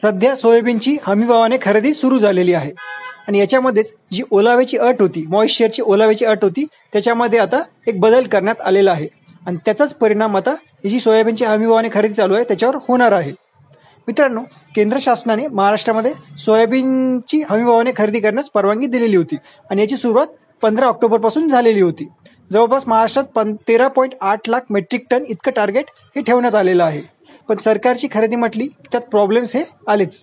सध्या सोयाबीनची हमीभावाने खरेदी सुरू झालेली आहे आणि याच्यामध्येच जी ओलाव्याची अट होती, मॉइश्चरची ओलाव्याची अट होती, त्याच्यामध्ये आता एक बदल करण्यात आलेला आहे आणि त्याचाच परिणाम आता ही जी सोयाबीनची हमीभावाने खरेदी चालू आहे त्याच्यावर होणार आहे. मित्रांनो, केंद्र शासनाने महाराष्ट्रामध्ये सोयाबीनची हमीभावाने खरेदी करण्यास परवानगी दिलेली होती आणि याची सुरुवात 15 ऑक्टोबरपासून झालेली होती. जवळपास महाराष्ट्रात 13.8 लाख मेट्रिक टन इतकं टार्गेट हे ठेवण्यात आलेलं आहे. पण सरकारची खरेदी म्हटली की त्यात प्रॉब्लेम्स हे आलेच.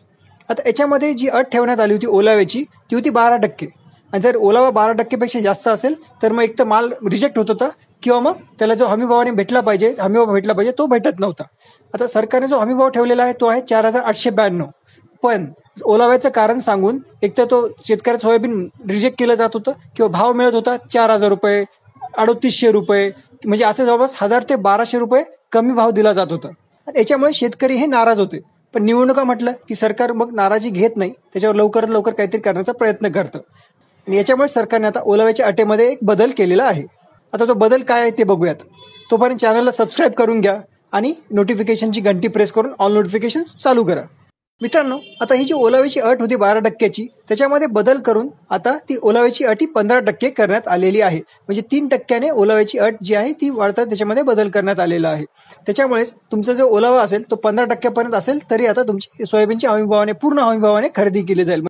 आता याच्यामध्ये जी अट ठेवण्यात आली होती ओलाव्याची ती होती 12%. आणि जर ओलावा 12% पेक्षा जास्त असेल तर मग एक तर माल रिजेक्ट होत होता किंवा मग त्याला जो हमीभावाने हमीभाव भेटला पाहिजे तो भेटत नव्हता. आता सरकारने जो हमीभाव ठेवलेला आहे तो आहे 4,892. पण ओलाव्याचं कारण सांगून एक तर तो शेतकऱ्याचं सोयाबीन रिजेक्ट केलं जात होतं किंवा भाव मिळत होता 4,000 रुपये, 3,800 रुपये, म्हणजे असे जवळपास 1,000 ते 1,200 रुपये कमी भाव दिला जात होता. याच्यामुळे शेतकरी हे नाराज होते. पण निवडणुका म्हटलं की सरकार मग नाराजी घेत नाही, त्याच्यावर लवकरात लवकर काहीतरी करण्याचा प्रयत्न करतं आणि याच्यामुळे सरकारने आता ओलाव्याच्या अटेमध्ये एक बदल केलेला आहे. आता तो बदल काय आहे ते बघूयात. तोपर्यंत चॅनलला सबस्क्राईब करून घ्या आणि नोटिफिकेशनची घंटी प्रेस करून ऑल नोटिफिकेशन चालू करा. मित्रांनो, आता ही जी ओलाव्याची अट होती 12%ची त्याच्यामध्ये बदल करून आता ती ओलाव्याची अट ही 15% करण्यात आलेली आहे. म्हणजे 3%ने ओलाव्याची अट जी आहे ती वाढतात, त्याच्यामध्ये बदल करण्यात आलेला आहे. त्याच्यामुळेच तुमचा जो ओलावा असेल तो 15%पर्यंत असेल तरी आता तुमची सोयाबीनची पूर्ण हमीभावाने खरेदी केली जाईल.